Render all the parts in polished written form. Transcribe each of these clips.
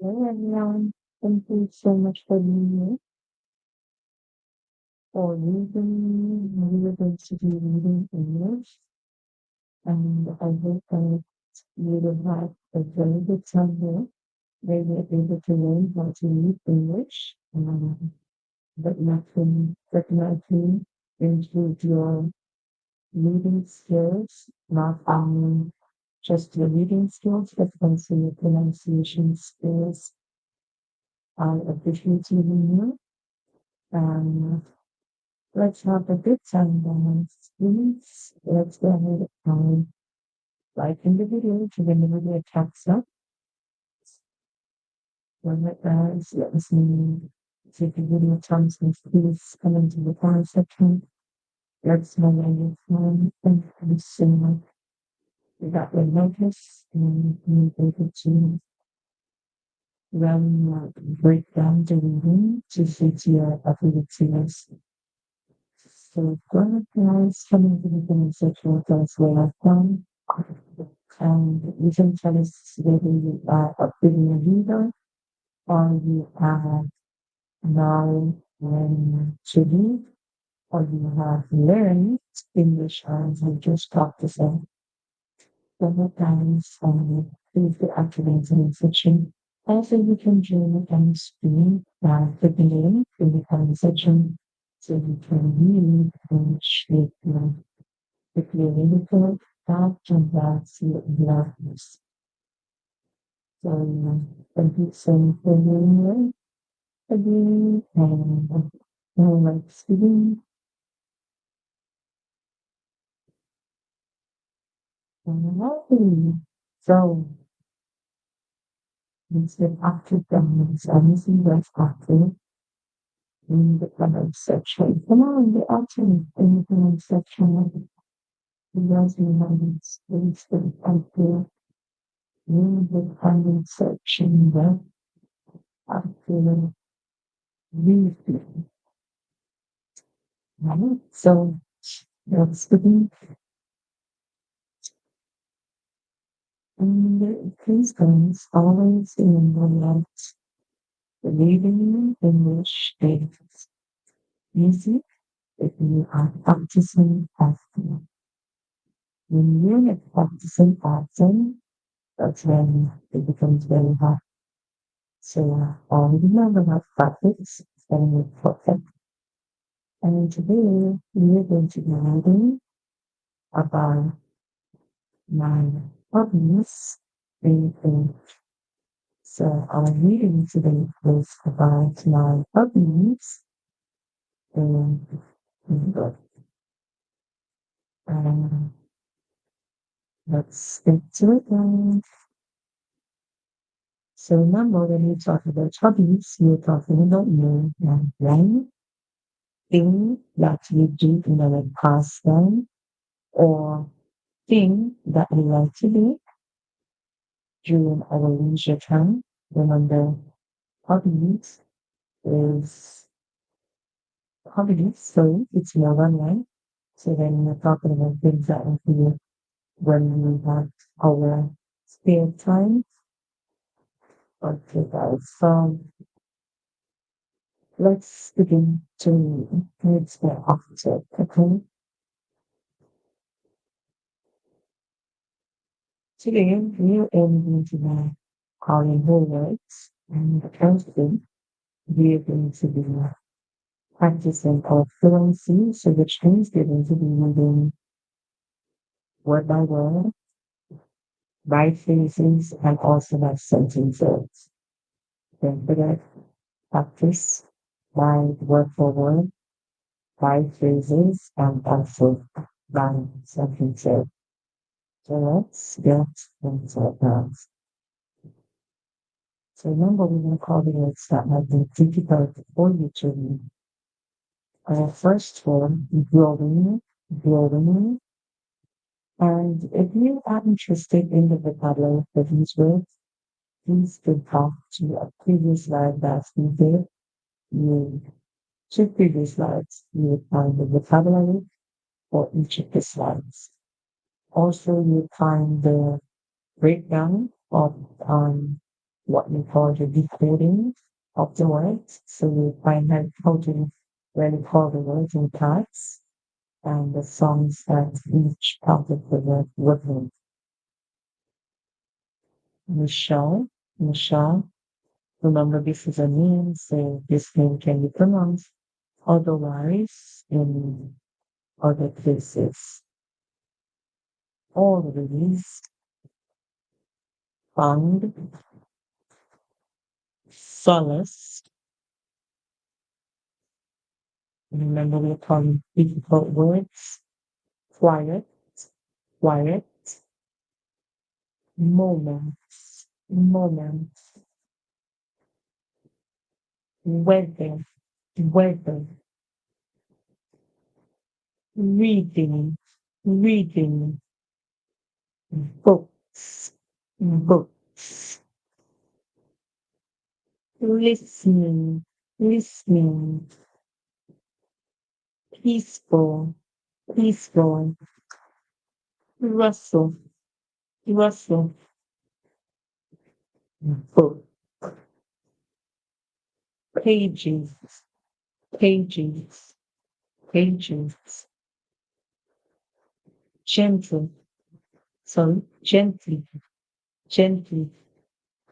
Hello everyone. Thank you so much for being here. For reading, we are going to be reading English, and I hope that you will have a very good time here, where you're able to learn how to read English, but definitely improve your reading skills, not only just your reading skills, but also your pronunciation skills. I appreciate you being here. And let's have a good time, guys. Please, let's go ahead and like in the video to the video text up. When it guys, let us know if the video comes and please come into the comment section. Let's know when you're fine and listen. We got your notice and you're able to break down the reading to fit your abilities. So go ahead, guys, come into the comment section with us where I've done. And you can tell us whether you are a beginner reader or you are now learning to read or you have learned English as you just practicing. Several times please do activate the section. Also, you can join and stream by clicking the link in the comment section so you can read and shape your if you're ready for it, that can pass your glasses. So, thank you so much for being here again, and like speaking. Lovely. So, instead after comments, I'm using that after in the comment section. Come on, the option in the comment section. You guys remember space that after in the comment section that after reading. Right? So that's the thing. And please guys always remember that reading English is easy if you are practicing often. When you're not practicing often, that's when it becomes very hard. So remember that practice is getting it perfect. And today we are going to be reading about my hobbies in English. So our reading today is about my hobbies in English. And let's get to it then. So remember when we talk about hobbies, we're talking about your one thing that you do in our pastime or thing that we like to do during our leisure time. Remember, hobbies is hobbies, so it's more than one. So then we're talking about things that we do when we have our spare time. Okay, guys. So let's begin to let's get off to it. Okay. Today we are aiming to be calling whole words, and the first thing we are going to be practicing our fluency, so which means we're going to be reading word by word, by phrases, and also by sentences. Don't forget, practice by word for word, by phrases, and also by sentences. So let's get into it now. So remember, we're going to call the words that might be difficult for you to read. First one, growing. And if you are interested in the vocabulary for these words, please do talk to a previous slide that's been there. You two previous slides, you will find the vocabulary for each of the slides. Also, you'll find the breakdown of what we call the decoding of the words. So we find out how to really call the words in parts and the songs that each part of the word with. Michelle. Remember, this is a name, so this name can be pronounced otherwise in other places. Always, found, solace. Remember, we're calling difficult words. Quiet, quiet. Moments, moments. Weather, weather. Reading, reading. Books, books. Listening, listening. Peaceful, peaceful. Rustle, rustle. Book. Pages, pages, pages. Gentle, sorry, gently, gently,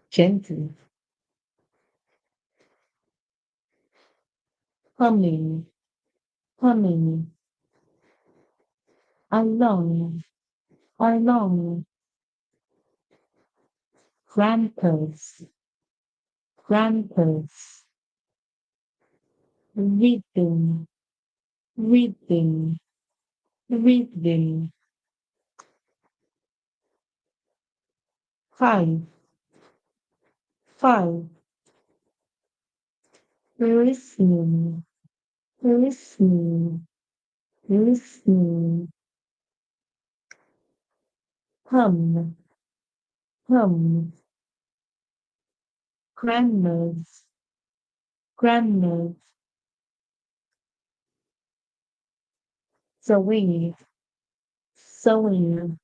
gently. Humming, humming. Along, along. Grandpas, grandpas. Reading, reading, reading. Five, five. Listening, listening, listening. Hum, hum. Grandmas, grandmas. Sewing, sewing,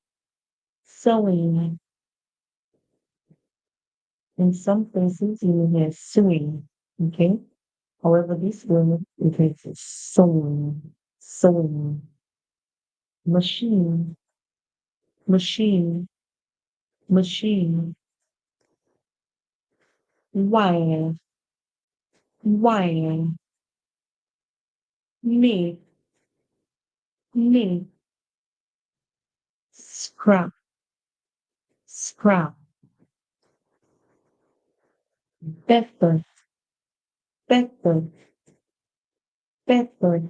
sewing. In some places you hear sewing, okay? However, this word it is sewing, sewing. Machine, machine, machine. Wire, wire. Make, make. Scrap, scrap. Pepper, pepper, pepper.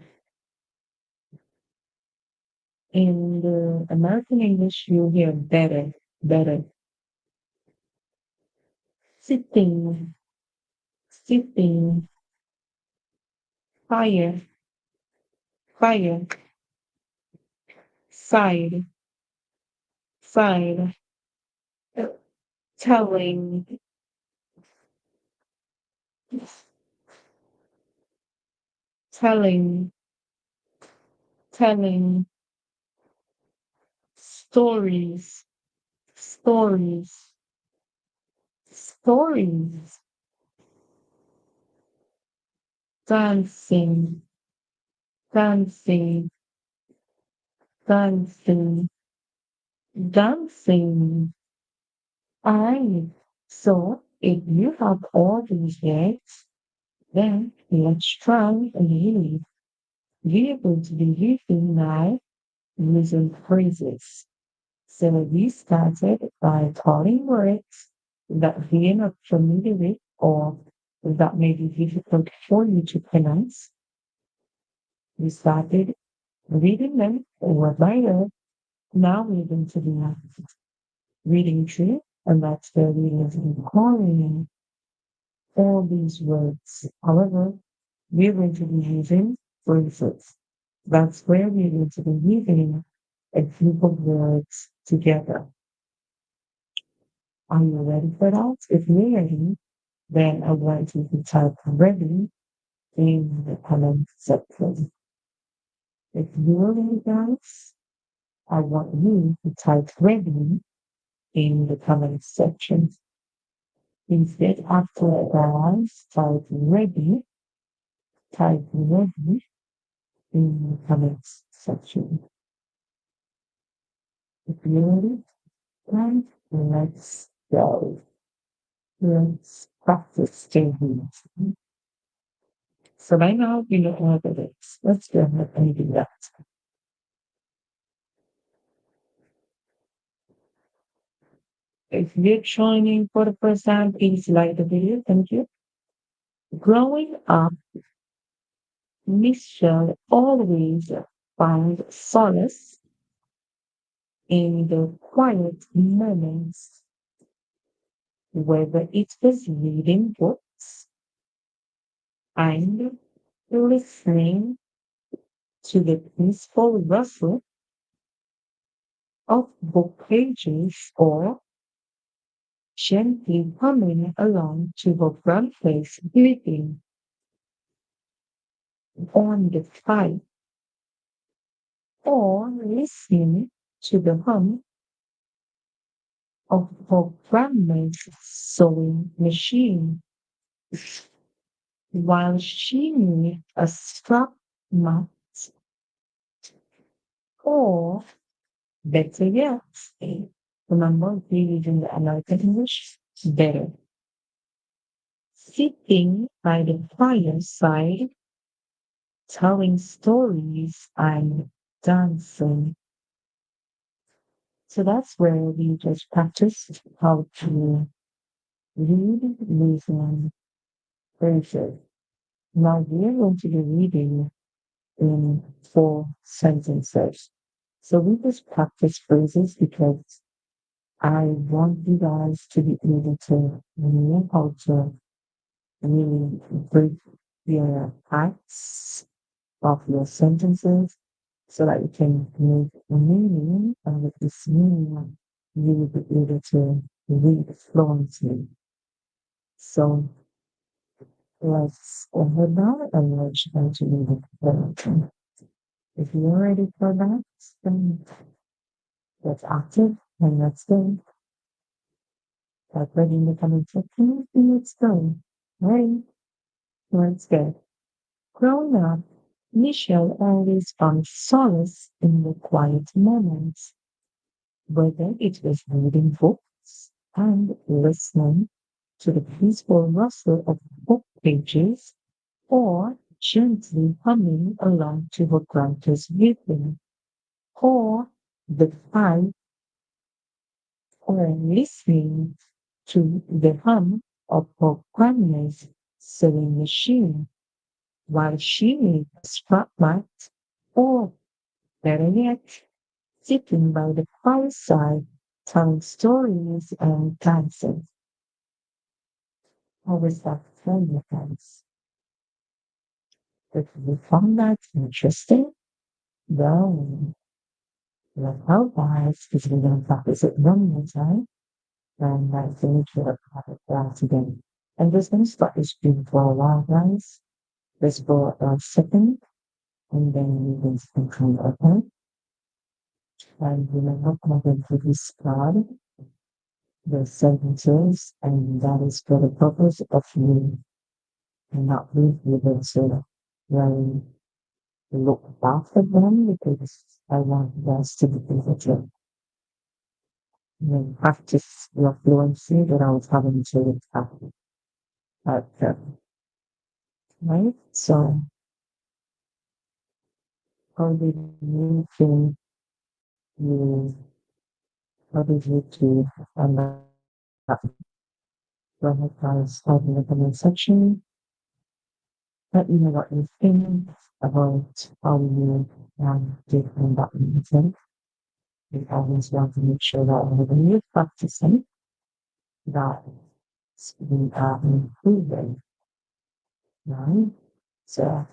In the American English, you hear better, better. Sitting, sitting. Fire, fire. Side, side. Telling, telling, telling. Stories, stories, stories. Dancing, dancing, dancing, dancing. I. So if you have all these words, then let's try and read. We are going to be reading now using phrases. So we started by calling words that we are not familiar with or that may be difficult for you to pronounce. We started reading them word by word. Now we're going to be reading through, and that's where we're going to be calling all these words. However, we're going to be using phrases. That's where we're going to be using a group of words together. Are you ready for that? If you're ready, then I want you to type ready in the comment section. If you're ready, guys, I want you to type ready in the comment section. Instead, after that, type ready in the comments section. If you're ready, then let's go. Let's practice taking. So by now, you know all the words. Let's go ahead and do that. If you're joining for the first time, please like the video. Thank you. Growing up, Michelle always found solace in the quiet moments, whether it was reading books and listening to the peaceful rustle of book pages or gently humming along to her grandpa's knitting on the pipe or listening to the hum of her grandma's sewing machine while she knit a scrap mat or better yet, remember reading the American English better. Sitting by the fireside, telling stories and dancing. So that's where we just practice how to read, listen, phrases. Now we're going to be reading in 4 sentences. So we just practice phrases because I want you guys to be able to know how to really break your acts of your sentences so that you can make meaning, and with this meaning you will be able to read fluently. So let's over that and let's try to read it fluently. If you're ready for that, then get active and let's go. Start reading the comment section and let's go. Ready? Let's go. Growing up, Michelle always found solace in the quiet moments, whether it was reading books and listening to the peaceful rustle of book pages or gently humming along to her grandpa's reading or the pipe or listening to the hum of her grandma's sewing machine while she made a scrap mat or better yet, sitting by the fireside telling stories and dancing. How was that for you guys? If you found that interesting, well, let's help guys because we're going to practice it one more time. And that's the nature of class again. I'm just going to start this stream for a while, guys. Just for a second, and then we can continue, okay? And remember, I'm going to discard the sentences, and that is for the purpose of you not being able to really look back at them because I want you guys to be able to practice your fluency without having to look back at them. Right? So, how did you think you, how did you do on that? Go ahead, guys, type in the comment section. Let me know what you think about how you did on that meeting. We always want to make sure that when you're practicing, that we are improving, right? So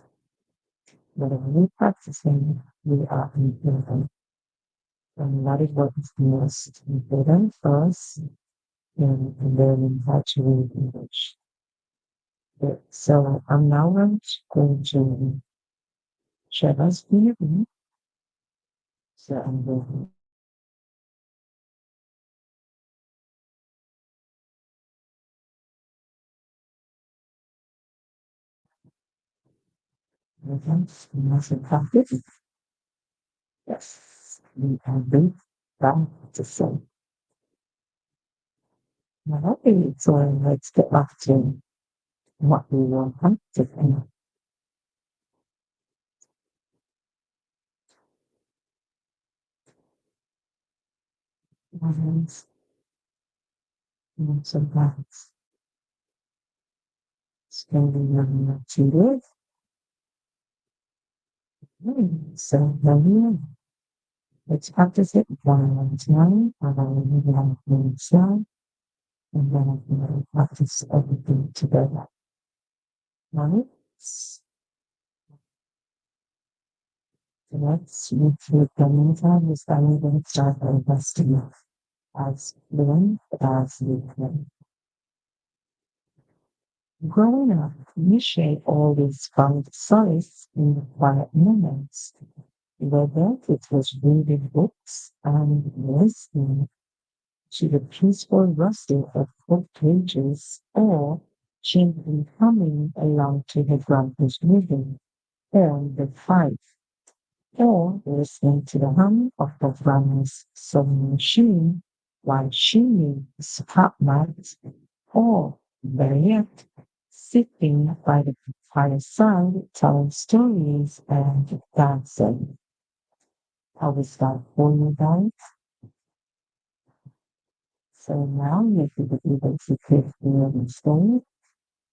whenever we're practicing, we are improving. And that is what is most important for us in learning how to read English. So I'm now going to share my screen. So I'm going We must practice. Yes, we can do that to say. Now, okay, so let's get back to what we will practice. And so that's spending on 2 days. So then let's practice it one time, and then we have one slide, and then we'll practice everything together. Right? So let's move through the meantime, is that we're going to start our investing as fluent as we can. Growing up, Michelle always found solace in the quiet moments, whether it was reading books and listening to the peaceful rustle of book pages or gently humming along to her grandpa's rhythm on the pipe or listening to the hum of the grandma's sewing machine while she made spotlights or better yet, sitting by the fireside telling stories and dancing. How was that for you guys? So now you should be able to click the story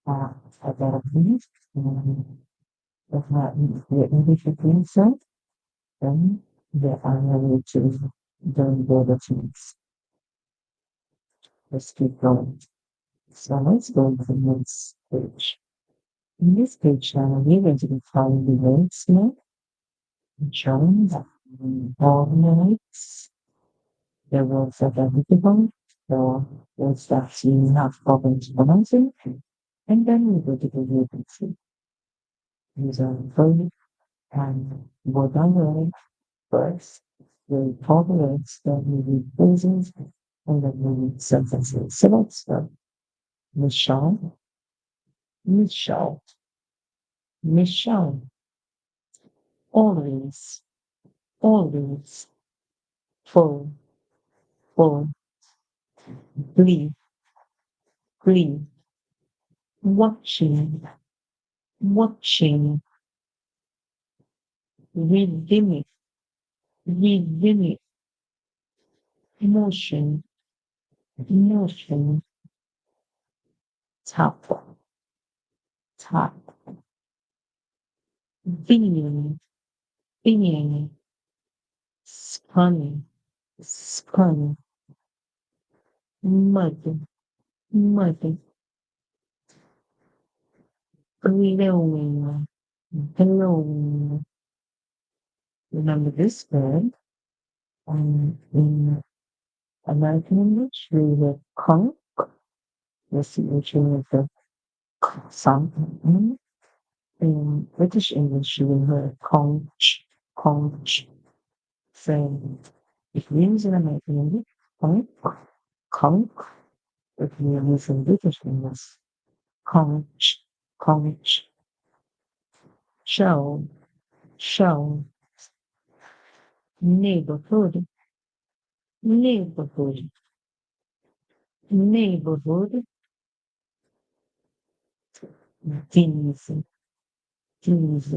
about these. If not, the English answer, then the other to the border things. Let's keep going. So let's go to the next page. In this page now, we're going to be following the words now, showing that all the words, the words that are visible, the words that you have problems pronouncing, and then we go to the written. These are very and word on word first. We call the words, then we read phrases, and then we read sentences. So let's start. Michelle, Michelle, Michelle, always, always, full, full, glee, glee, watching, watching, rhythmic, rhythmic, emotion, emotion, tap, tap, being, being, spun, spun, mud, mud, glowing, glowing. Remember this word? In American English, we will conk, the CH with the sound. In British English, you will hear conch, conch. So if you use in American English, conk, conk. If you use in British English, conch, conch. Show, show. Neighborhood, neighborhood, neighborhood. These, these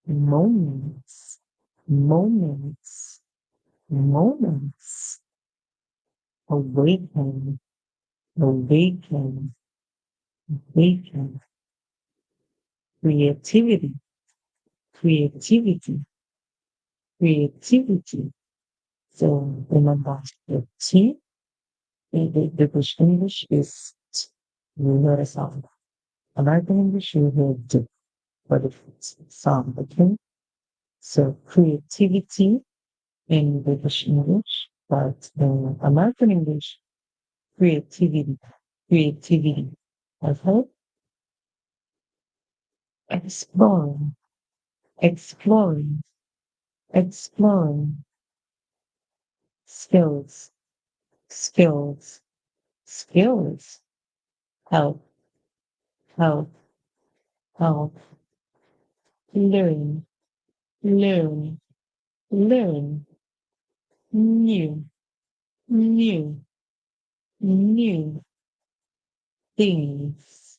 moments, moments, moments. Awaken, awaken, awaken. Creativity, creativity, creativity. So remember the T, the British English is T. You hear the sound. American English, you hear D, but it's sound, okay? So creativity in British English, but in American English, creativity, creativity. Okay? Exploring, exploring, exploring. Skills, skills, skills. Help, help, help. learn, learn, learn, new, new, new, things,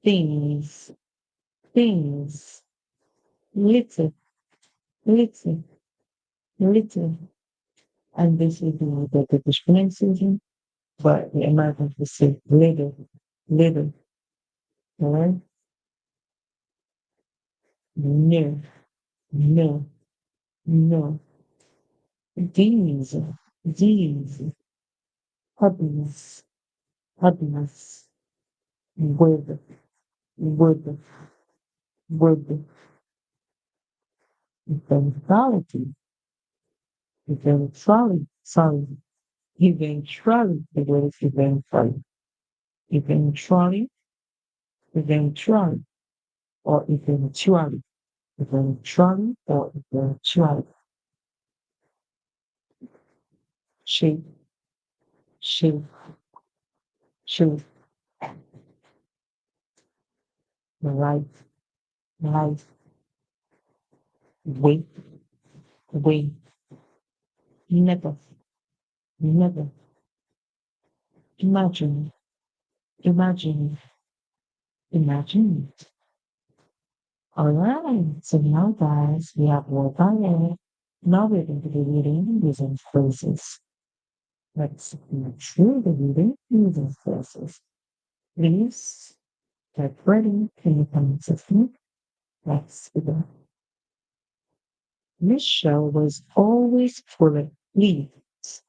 things, things, little, little, little. And this is the British pronunciation, but the Americans will say little, little, all right? No, no, no. These, these, happiness, happiness, with, with, with, eventuality, eventuality, sorry, eventuality, the word is eventually, eventually, eventually, or eventually, eventually, or eventually, shape, shape, shape, life, life, wait, wait, never, never, imagine, imagine, imagine. All right, so now guys, we have word by word. Now we're going to be reading using phrases. Let's go through the reading using phrases. Please get ready. Can you come with me? Let's begin. Michelle was always full of leaves,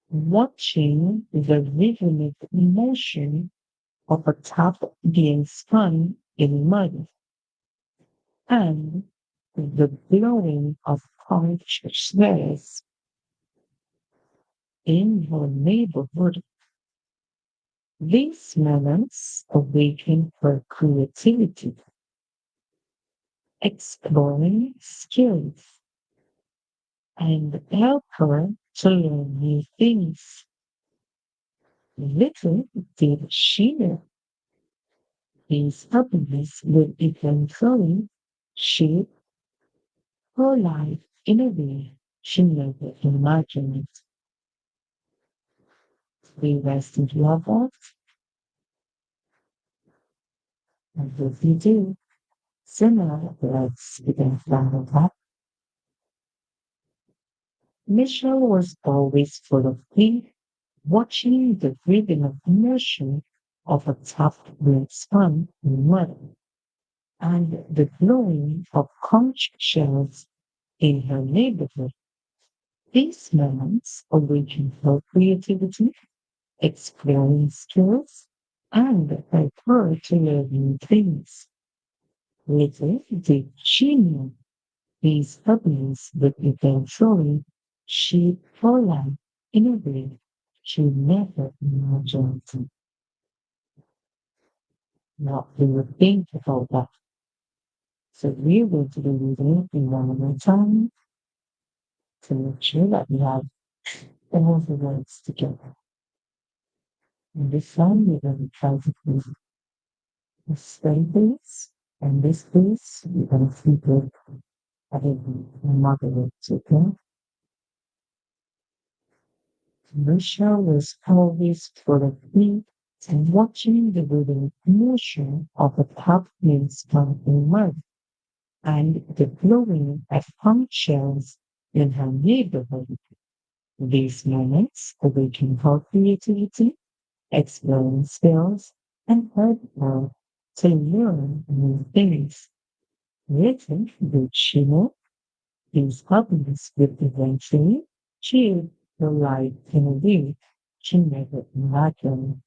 watching the rhythmic motion of a top being spun in mud and the blowing of conch shells in her neighborhood. These moments awaken her creativity, exploring skills, and help her to learn new things. Little did she know these hobbies would eventually shape her life in a way she never imagined. We rest into our thoughts, and if you do, similar, let's begin from the top. Michelle was always full of faith, watching the rhythm of immersion of a top being spun in mud and the glowing of conch shells in her neighborhood. These moments awaken her creativity, exploring skills, and help her to learn new things. Little did she know these hobbies would eventually shape her life in a way she never imagined. What do you think about that? So we're going to be reading it in one more time to make sure that we have all the words together. And this time we're going to try to do the study piece. And this piece, we're going to keep it at a moderate, okay? Michelle was always full of me and watching the rhythmic motion of a top being spun in mud and the glowing of conch shells in her neighborhood. These moments awaken her creativity, exploring skills, and help her to learn new things. Little did she know these hobbies would eventually change her life in a way she never imagined.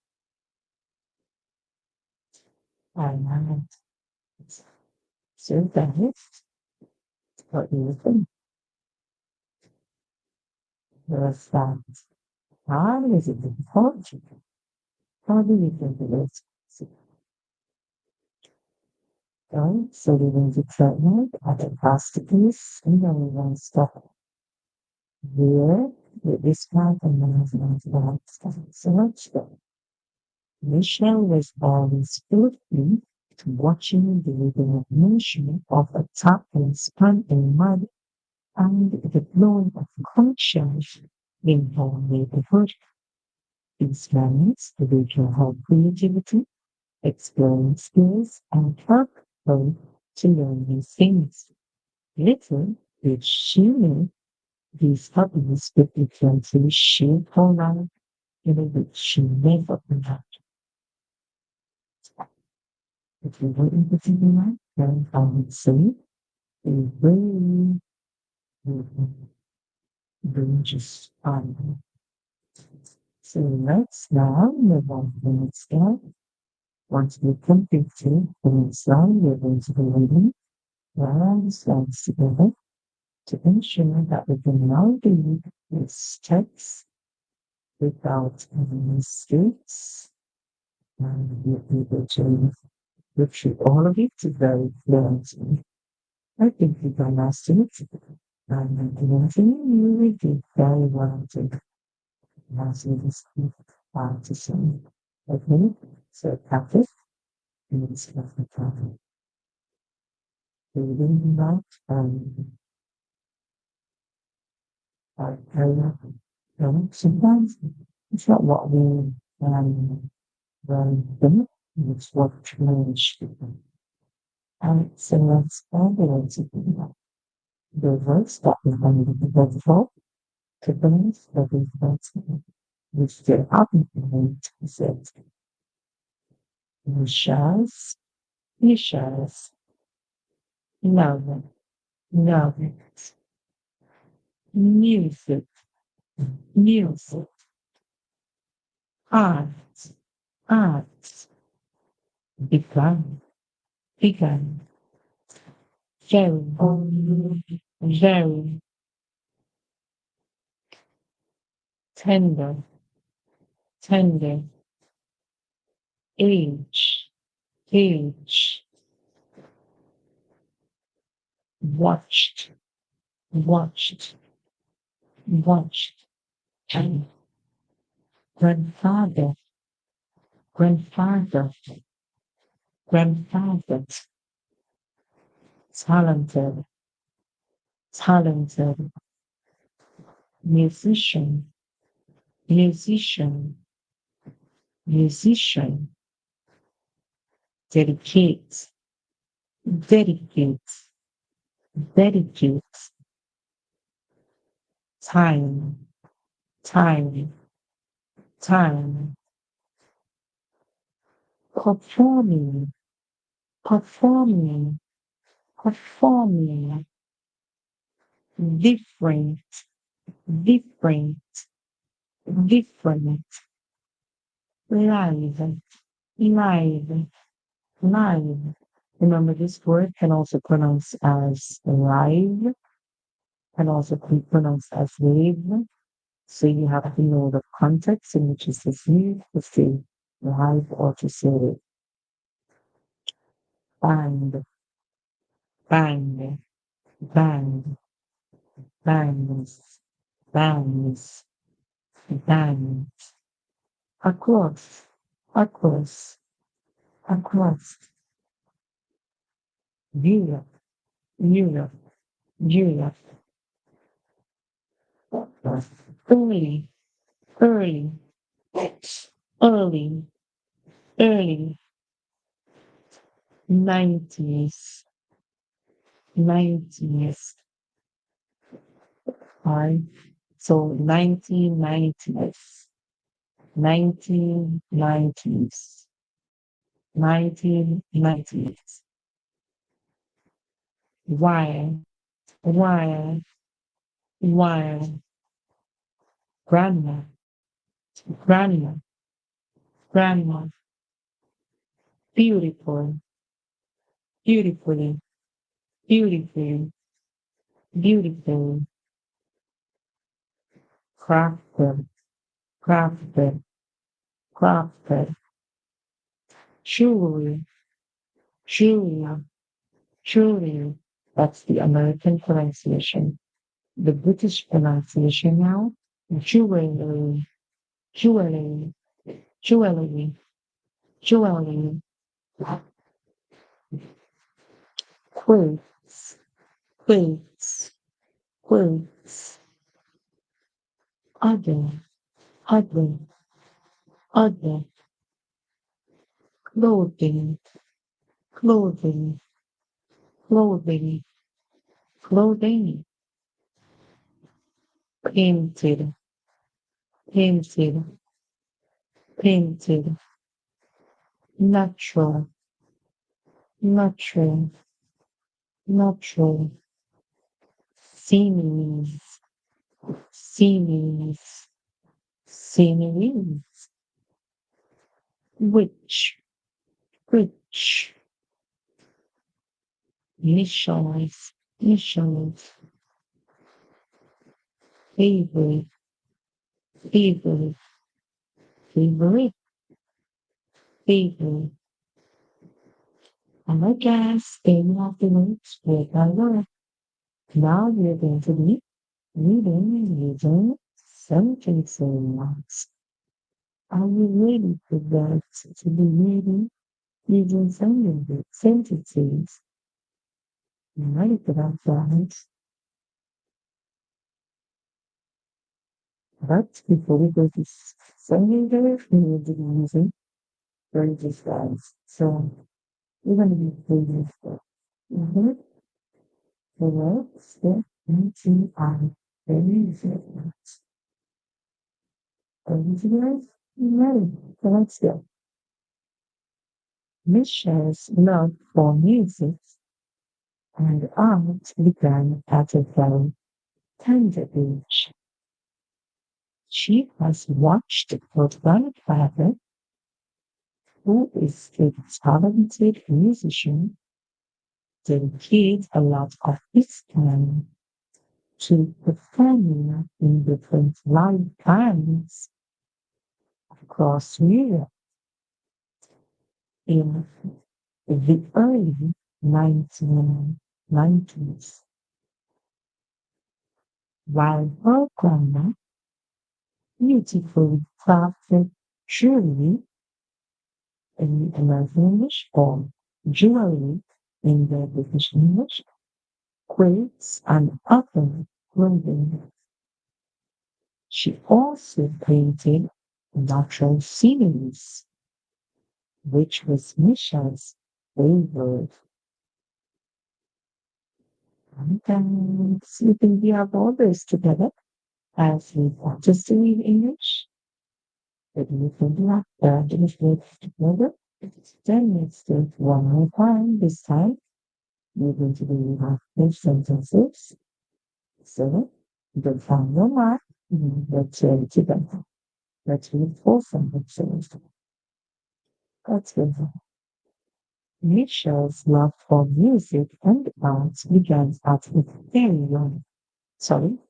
And so that is what you think. Was that how is it important? How do you think it is? So we're going to try it at the plastic piece and then we're going to stop here with this part and then we're going to the stuff. So let's go. Michelle was always full of me watching the illumination of a toppling spun in mud and the blowing of conch shells in our neighborhood. These moments reveal how creativity, exploring skills, and help her to learn new things. Little did she know these hobbies would eventually shape her life in a way she never imagined. If you were interested in that, then I would say a very just fun. So let's now move on to the next slide. Once we completed the next slide, we're going to be reading all the slides together to ensure that we can now read this text without any mistakes and we'll be able to look through all of it very fluently. I think we can master it and eventually you will do very well to master this practice. Okay, so practice means the time. Reading that sometimes it's not what we think, it's what change. And so let's find the way to do that. The words that we find before to balance the words we still haven't been said. Wishes, wishes, love, love, music, music, art, art, begun, begun, very, very, tender, tender, age, age, watched, watched, watched, and grandfather, grandfather, grandfather, talented, talented, musician, musician, musician, dedicate, dedicate, dedicate, time, time, time, performing, performing, performing, different, different, different, live, live, live. Remember, this word can also pronounce as live, can also be pronounced as live. So you have to know the context in which it is used to say live or to say band, band, band, bands, bands, bands, across, across, across, Europe, Europe, Europe, early, early, early, early, 90s, 90s, right? So 1990s, 1990s, 1990s. Why, why, why, grandma, grandma, grandma, beautiful, beautifully, beautifully, beautiful, crafted, crafted, crafted, jewelry, jewelry, jewelry. That's the American pronunciation. The British pronunciation now, jewelry, jewelry, jewelry, jewelry, quilts, quilts, quilts. Other, other, other. Clothing, clothing, clothing, clothing. Painted, painted, painted. Natural, natural, natural. Sceneries, sceneries, sceneries. Which, which. Initials, initials. Favorite, favorite, favorite, favorite. And I guess staying afterwards with our work. Now we're going to be reading using sentences. Are you ready for that to be reading using sentences? You ready for that, guys? But before we go to sentences, we will be using phrases, guys. So we're going to be phrases first. The words that NTI phrases. Phrases, ready? So let's go. Michelle's love for music and art began at a very tender age. She has watched her grandfather, who is a talented musician, dedicate a lot of his time to performing in different live bands across Europe. In the early 1990s, while her grandma beautifully crafted jewelry in the American English or jewelry in the British English, quilts and other clothing. She also painted natural sceneries, which was Michelle's favorite. And you can we have all this together as we practice to read English. But you can do that English words together. Then let's do it one more time. This time we're going to do these sentences. So the final mark, let's read it together. Let's read 4 sentences. That's good. Michelle's love for music and art began at a very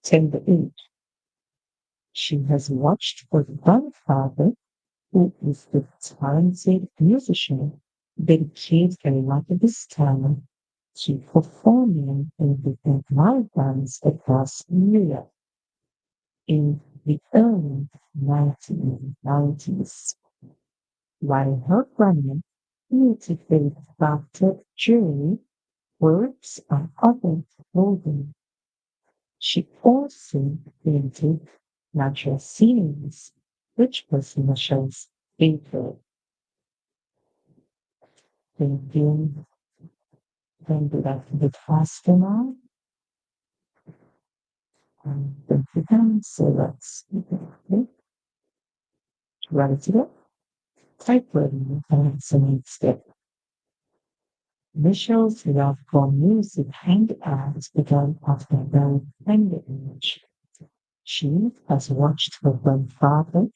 tender age. She has watched her grandfather, who is a talented musician, dedicate a lot of his time to performing in different live bands across Europe in the early 1990s. While her grandma beautifully crafted jewelry, works, and other clothing, she also painted natural sceneries, which was Michelle's favorite. Painting, then do that a bit faster now. And then we can so let's write it up. Type writing and some step. Michelle's love for music and art began after a very tender age. She has watched her grandfather,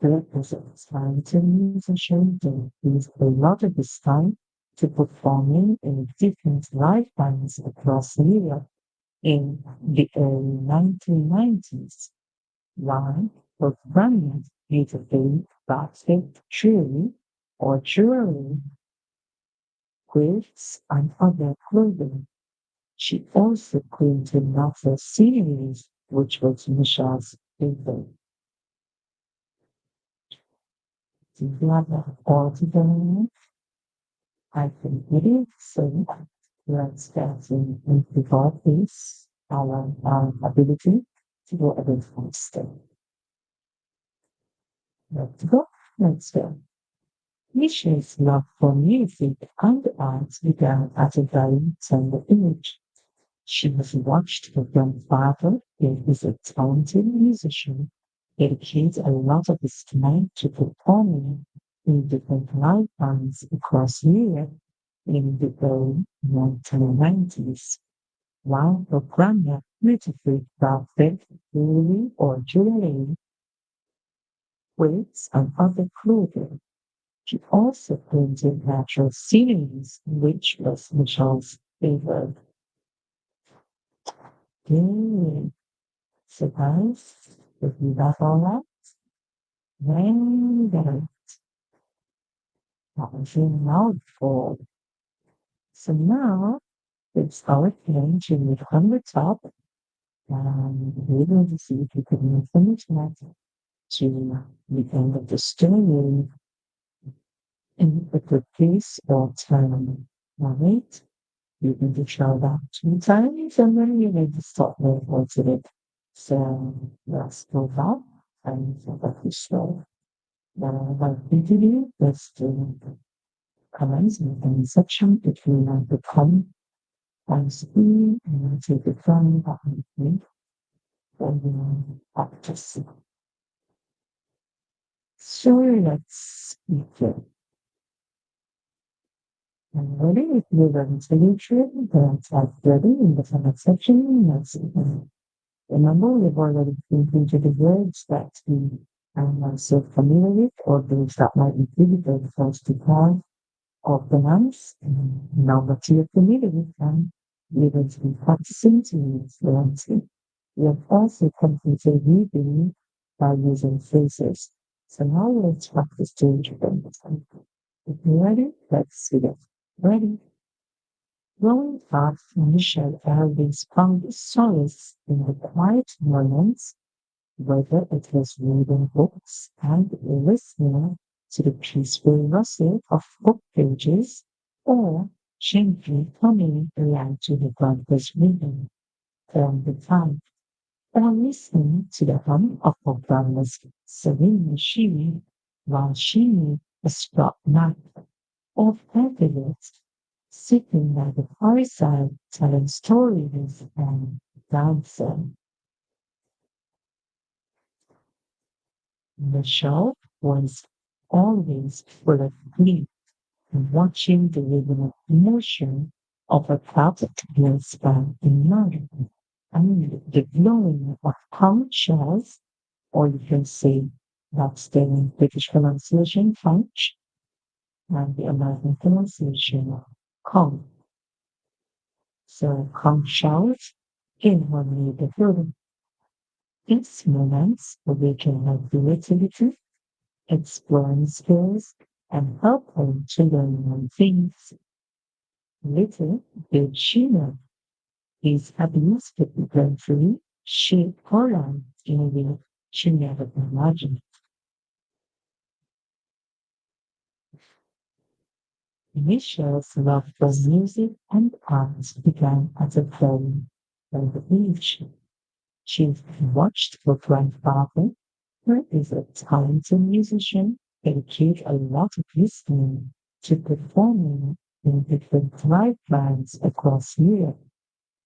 who was a talented musician, dedicate a lot of his time to performing in different live bands across Europe in the early 1990s. While her grandma beautifully crafted jewelry, quilts, and other clothing. She also painted natural sceneries, which was Michelle's favorite. Together, all together, I can read it so Let's get into this, our ability to go a bit faster. Let's go. Let's go. Misha's love for music and art began at a very tender age. She has watched her grandfather, who is a talented musician, dedicate a lot of his time to performing in different live bands across Europe in the early 1990s. While her grandma beautifully crafted jewelry or jewelry, wigs, and other clothing, she also painted natural sceneries, which was Michelle's favorite. Good. So guys, if you got all that, then that was your mouthful. So now it's our turn to move from the top, and we're going to see if you can move from the chat to the end of the story in a good pace or time. Alright? You can just try that 2 times and then you need to stop there once a bit. So let's go back and let me show. Now what we do is to comments in the comment section if you want to come on screen and take it from behind me for your practice. So let's begin. And ready if you're ready to do it, then type ready in the comment section. Let's remember, we've already completed the words that we are not so familiar with, or those that might be difficult for us to call or pronounce. And now that you're familiar with them, you're going to be practicing to use fluency. We have also completed reading by using phrases. So now let's practice doing it. If you're ready, let's see it. Ready? Growing up, Michelle always found solace in the quiet moments, whether it was reading books and listening to the peaceful rustle of book pages, or gently humming along to the grandpa's reading from the time, or listening to the hum of her grandma's serene machine while she made a straw nap, or fabulous sitting by the fireside telling stories and dancing. The show was always full of glee, and watching the living of emotion of a perfect span in mind, and the glowing of conch shells, or you can say that's the British pronunciation, conch, and the American pronunciation, conch. So conch shells in harmony with the building. These moments awaken my creativity, exploring skills, and help them to learn new things. Little did she know these hobbies could eventually shape her life in a way she never imagined. Michelle's love for music and art began at a very young age. She watched her grandfather, who is a talented musician, dedicate a lot of his time to performing in different live bands across Europe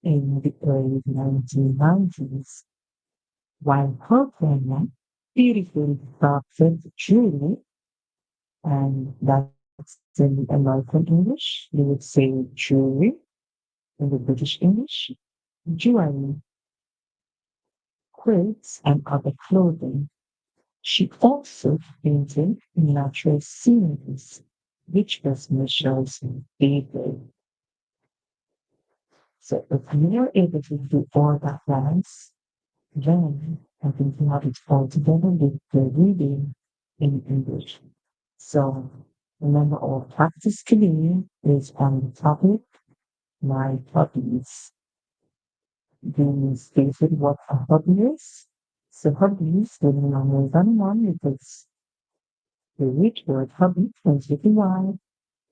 in the early 1990s. While her grandma beautifully crafted jewelry, and that's in the American English, you would say jewelry. In the British English, jewelry, quilts, and other clothing. She also painted natural sceneries, which was Michelle's favorite. So if you're able to do all that dance, then I think you have it all together with the reading in English. So remember our practice today is on the topic my hobbies. We stated what a hobby is. So hobbies, the number than one because the root word hobby translated wide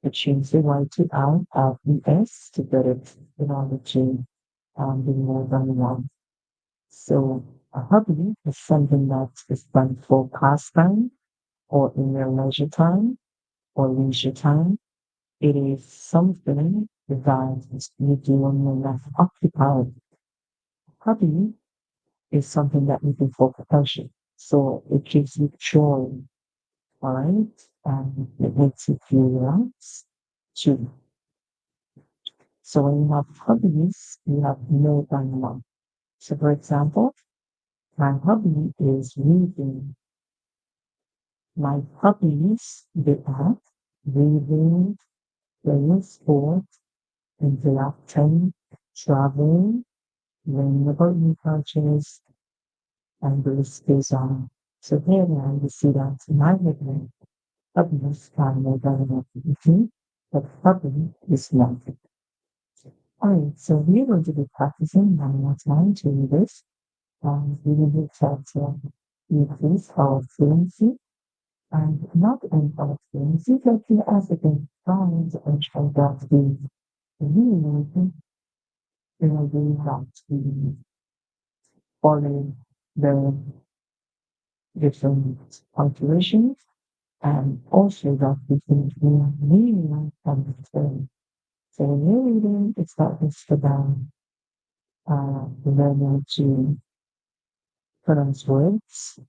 change the Y to R, ES to get it in order to be more than one. So a hobby is something that is done for pastime or in your leisure time or leisure time. It is something that you do when you're not occupied. Hobby is something that you do for pleasure. So it gives you joy, right? And it makes you feel relaxed too. So when you have hobbies, you have more than one. So for example, my hobby is reading. My hobbies, they are reading, playing sport, interacting, traveling, learning about new cultures, and the list goes on. So here now you see that my headline hobbies are more than an activity, but hobby is not. Alright, so we're going to be practicing one more time to read this. We will try to increase our fluency and not only our fluency, but we also can find and try that the reading in a way that we follow the different punctuations and also that we can meaning from the story. So when you're reading, it's not just about learning to pronounce words,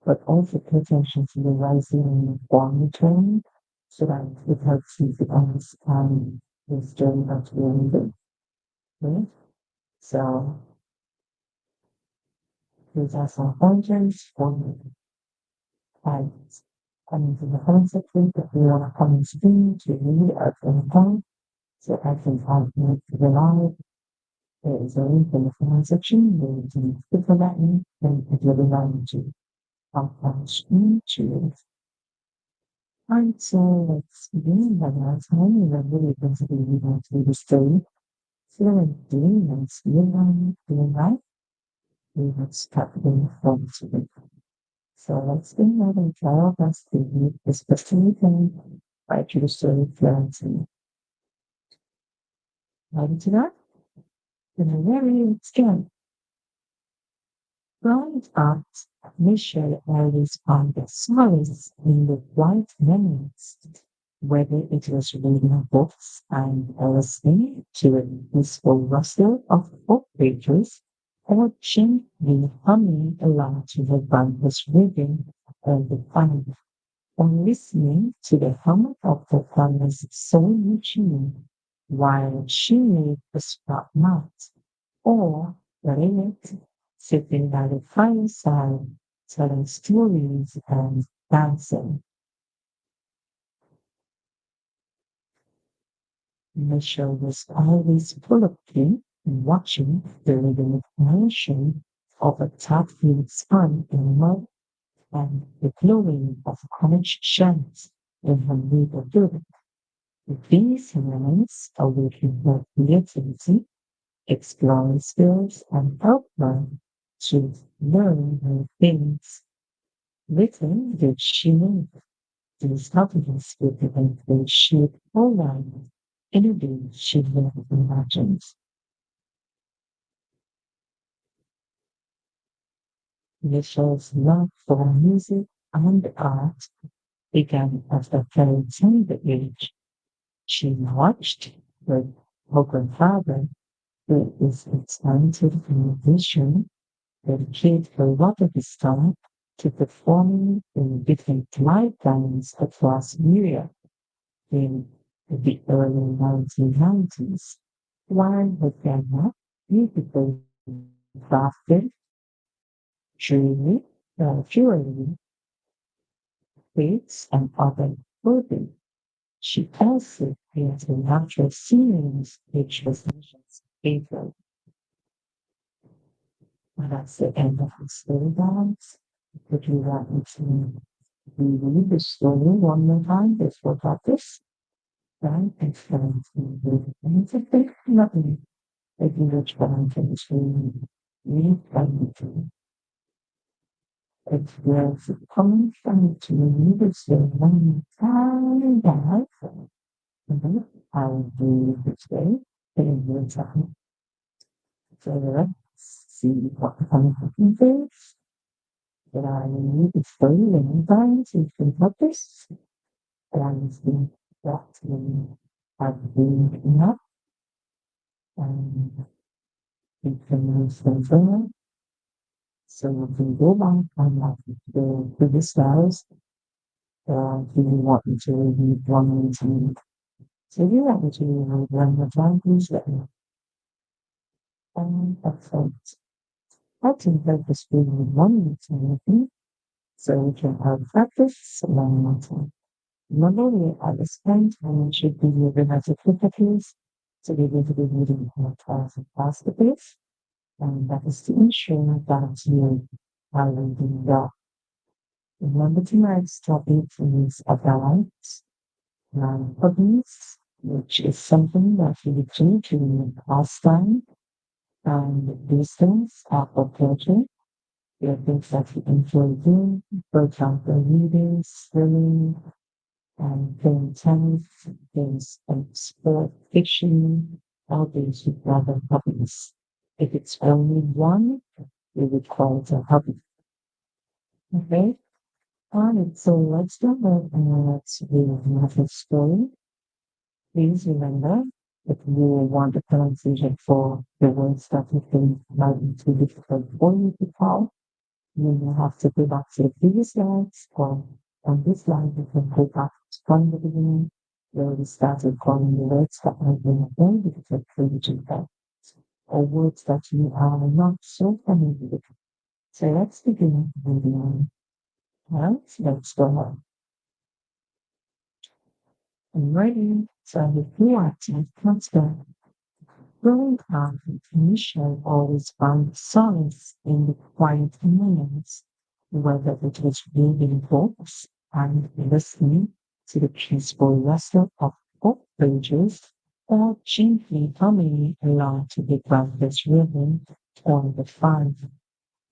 but also pay attention to the rising and falling tone so that it helps you to understand the story that you're reading. Okay? So these are some functions for five. Coming to the concept that we want to come and screen to read at any time. So I can find you to the live. There is a link in the comment section where you can click on that link and it will allow you to come on screen to read. Alright, so let's begin by now time. We're really going to be reading through the story. So we're doing this, doing right. We will start with from today. So let's go ahead and try our best to read as best as we can by through the story fluently. Ready to that? Then let's begin. Growing up, Michelle always found solace in the quiet moments, whether it was reading books and listening to a peaceful rustle of book pages, or gently humming along to her grandpa's rhythm all the time, or listening to the hum of her family's soul machine while she made a scrap knot, or Lynette sitting by the fireside telling stories and dancing. Michelle was always full of play, watching the living motion of a top-field sun in mud and the glowing of college shells in her neighborhood. These moments awakened her creativity, exploring skills, and helped her to learn new things. Little did she know these happiness would eventually shape her life in a way she never imagined. Michelle's love for music and art began at a very tender age. She watched with her grandfather, who is a talented musician, dedicate a lot of his time to performing in different live bands across Europe in the early 1990s, while her grandma beautifully crafted jewelry, plates, and other clothing. She also painted natural sceneries, which was Mission's favorite. And that's the end of the story, guys. If you want me to reread the story one more time, before practice, then it's going to be and it's a big nothing. If you were trying to read from it's worth coming from to read the story one more time, guys. I'll do this way in your time. So let's see what kind of things that I need to show you in times you can help this. And see that we have been enough and we can use them there. So you can go back and like the previous slides. Do you want me to read one more time? So if you want me to read one more time, please let me know. And excellent. I can help the student with one more time, so we can have practice one more time. Remember, we at this point, we should be moving as activities, so we're going to be reading in a class of faster pace, and that is to ensure that you are reading well. Remember tonight's topic is about hobbies, which is something that you do during pastime, and these things are for pleasure. They are things that you enjoy doing, for example, reading, swimming, and playing tennis, games and sport, fishing, all these would rather hobbies. If it's only one, we would call it a hobby. Okay? Alright, so let's go ahead and let's read another story. Please remember, if you want the pronunciation for the words that you think might be too difficult for you to follow, you will have to go back to the previous slides, or on this slide you can go back from the beginning where we started calling the words that have been very difficult for you to get, or words that you are not so familiar with. So let's begin with the let's go on. I'm ready. So if you are to transfer, growing up, Michelle always found solace in the quiet moments, whether it was reading books and listening to the peaceful rustle of book pages, or gently humming along to the breakfast rhythm on the farm,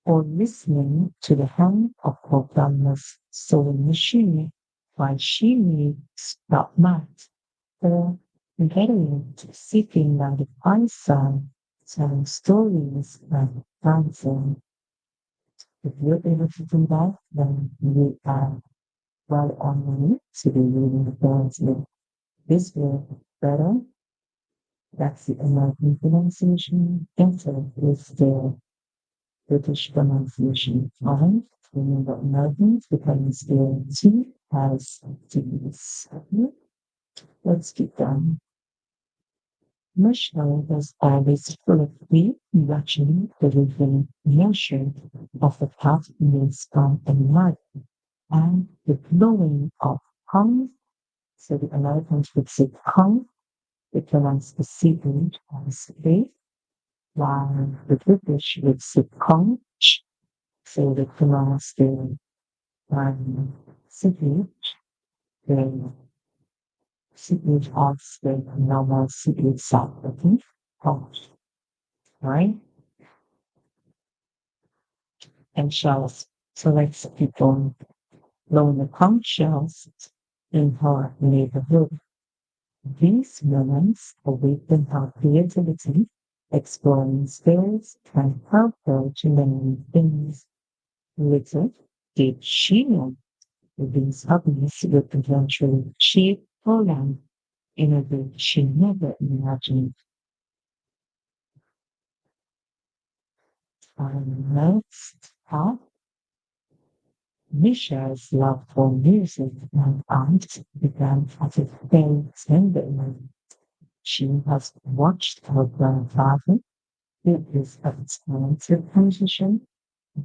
or listening to the hum of her grandma's sewing machine while she made scrap mats, or getting to sitting by the fireside telling stories and dancing. If you're able to do that, then you are well on your way to be reading fluently. This will be better. That's the American pronunciation. Better is the British pronunciation. Alright, remember Americans because their T has T's. Let's keep going. Michelle was always full of deep, watching the rhythm motion of the past means and life, and the blowing of tongues. So the Americans would say tongue, they pronounce the CH as A, while the British would say conch, so they pronounce the CH, the CH as the normal CH sound, okay? Conch, right? And shells. So let's keep on blowing the conch shells in her neighborhood. These moments awaken her creativity, exploring skills, and help her to learn things. Little did she know that these hobbies would eventually shape her life in a way she never imagined. Our next part, Michelle's love for music and art began at a very tender age. She has watched her grandfather with his extensive musician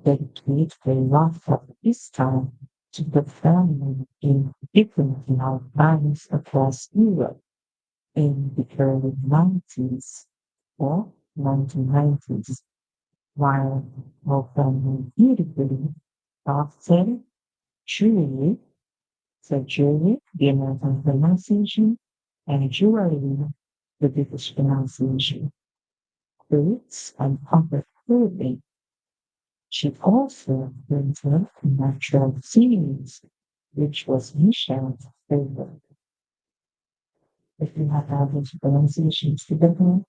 dedicate a lot of his time to the family in different loud bands across Europe in the early 90s or 1990s, while her family beautifully crafted jewelry, so jewelry, the American pronunciation, and jewelry, the British pronunciation, fruits and other clothing. She also printed natural scenes, which was Michelle's favorite. If you have average pronunciation student,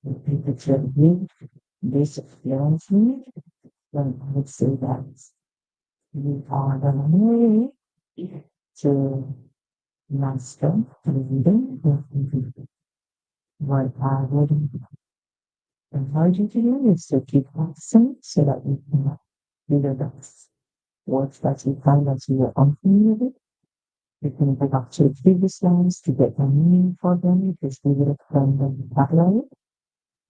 if it's a really basic fluency, then I would say that you are on a way to master reading. What I would encourage you to do is to keep practicing so that you can read the words that you find that you are unfamiliar with. You can go back to the previous lines to get the meaning for them because we will from the vocabulary.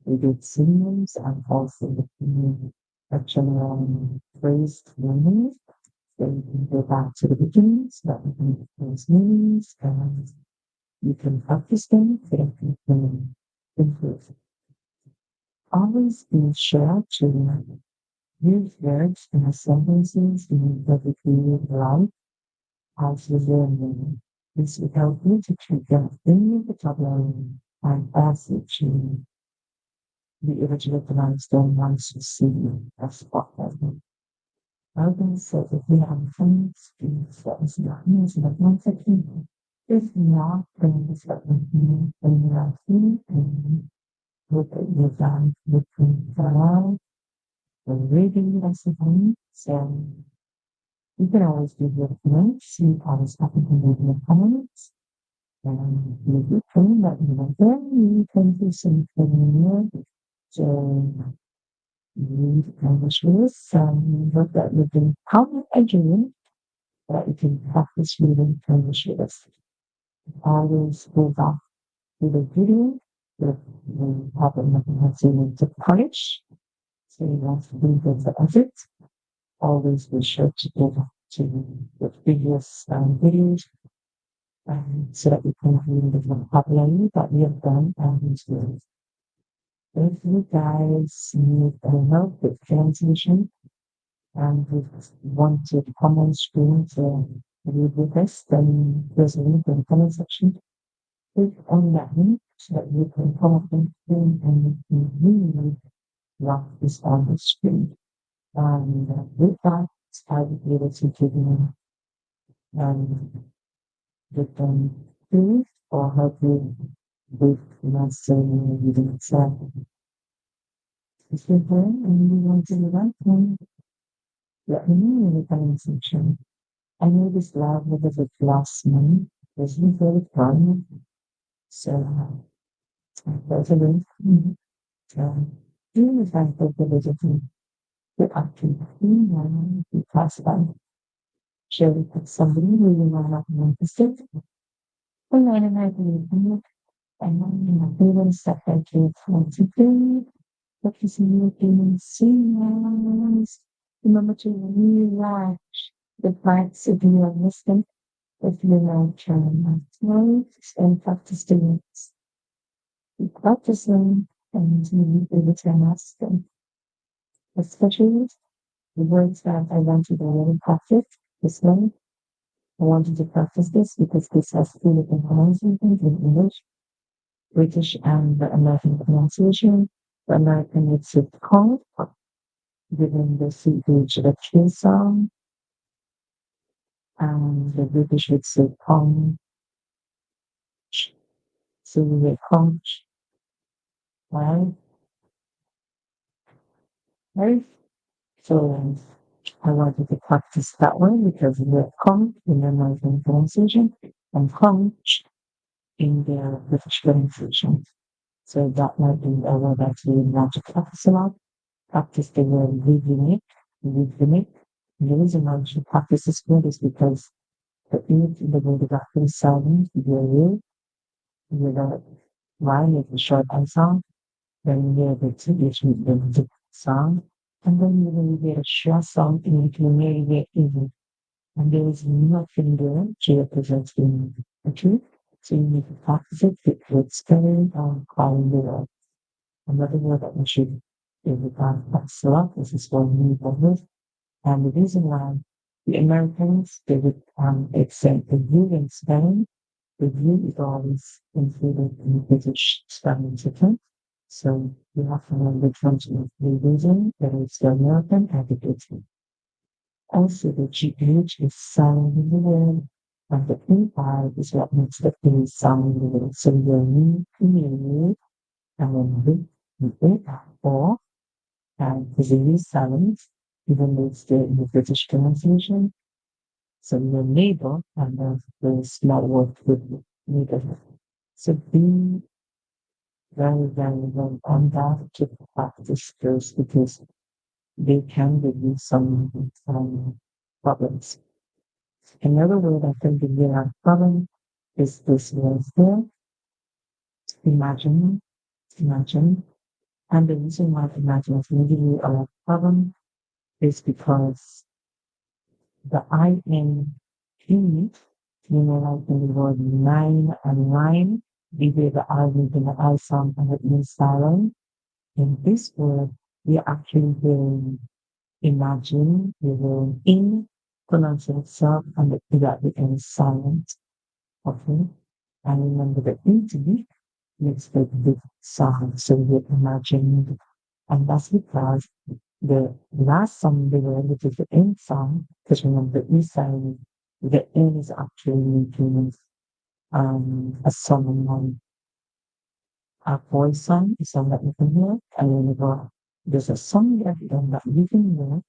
We did synonyms and also the general phrase meanings. Then you can go back to the beginning so that you can get those meanings and you can practice them so that you can improve. Always be sure to use words and sentences in everyday life as you learn. This will help you to keep them in your vocabulary and also to be able to recognize them once you see them as spot them. Alvin said if we have friends, that is not means that one second. If not, then it's what we do when we are here and look at your guys looking for reading recipe. So you can always do your notes, you always have to do your comments. And you can let me know then you can do something new. So read English words and look at you can comment again that you can practice reading English words. Always go back to the video if you haven't seen to polish. So you want to do the edit. Always be sure to go back to the previous videos so that you can read the vocabulary that we have done and these words. If you guys need help with translation and want to come on screen to read with us, then there's a link in the comment section. Click on that link so that you can come up on screen and you can read what is on the screen. And with that, I will be able to give you different tools or help you with mastering reading itself. If you're there and you want to do that, then let me know in the comment section. I know this lab was a bit last month. There's been very fun. So there's a link. During the time of the visiting, the actually and the class by share with somebody who you might not be interested. And then I believe in it. And then my feelings that I can want to do. What is making seniors? Remember to realize the parts of your listening if you like trying notes and practice the notes. You practice them and you be able to master them. Especially the words that I want you to really practice this one. I want you to practice this because this has three different pronunciations in English, British and the American pronunciation. The American it's with called, given the CH the K sound, and the British would say conch. So we get conch, right? Right? So I want you to practice that one because we have conch in the American pronunciation and conch in the British pronunciation. So that might be a word that you want to practice a lot. Practice the word rhythmic. And the reason why you should practice this word is because the E in the word is actually sounding your the line is a short I sound, then you have the T which is the sound, and then you will get a short sound and it will make it easy. And there is nothing there to represent the truth. So you need to practice it with spelling and calling the word. Another word that we should do with practice a lot. This is one new word. And the reason why the Americans they would accept the U in spelling, the U is always included in British spelling system. So you have to know which ones of the reason that it's the American and the British. Also the GH is silent in the word And the E5 is what makes the E sound weird. So you need to use and then the A4 and is a U sound, even though it's the British pronunciation. So your neighbor and the small word with neighbor. So be very, very, very on that to practice those because they can give you some problems. Another word I can give you a problem is this word here, imagine, imagine. And the reason why imagine is going to give you a problem is because the IN you know, like in the word nine and line, either the I making the I sound and it means silent. In this word, we're actually hearing imagine, we're hearing in pronouncing itself and the E at the end is silent. Okay. And remember the E to be makes the big sound. So we imagine, and that's because the last song they were, which is the end song, because remember the E side, the N is actually making a song on a voice song, a song that you can hear, and whenever there's a song that you can hear,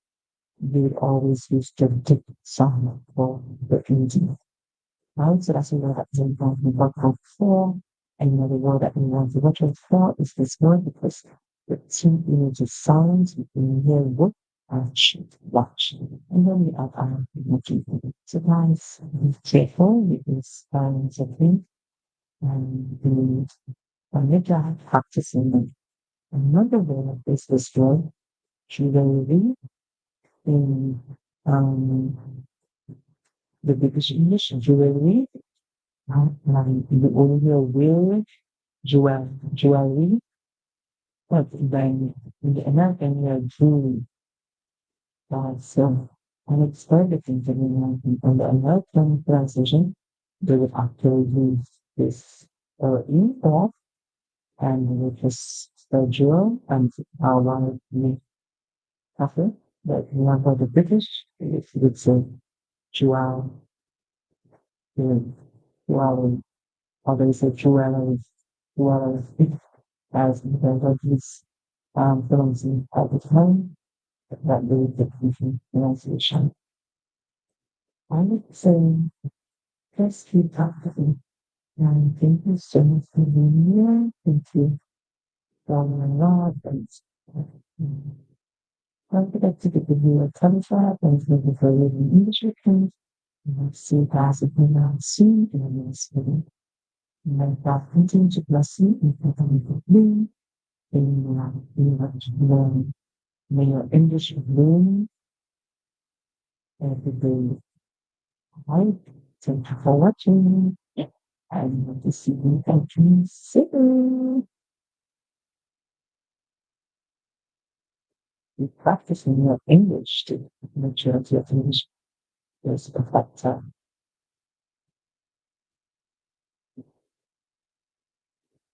they always use the dip song for the ending. Right? So that's a word that we want to work out for. And another word that we want to watch out for is this word because the two images sounds you can hear look watch, watch. And then we add our emoji. So guys, be careful with these sounds of things and be on your job practicing them. Another word is this word, jewelry in the British English, jewelry. The older word jewelry, but then in the American word jewelry. So, and it's very different in the American. In the American pronunciation, they would actually use this E off and which is the jewel and our the after. But remember the British, it would say jewel, jewel, or they say jewelry, jewelry. As because of these pronouncing at the time that really different pronunciation. I would say just keep practicing and thank you so much for being here. Thank you for a lot and don't forget to give you a thumbs up and thank you for reading English with me. And I'll see you guys again soon in the next video. And I will continue to bless you and continue to be in may your English bloom every day. Right? Thank you for watching. And hope to see you again soon. Be practicing your English to make sure that your English is perfect.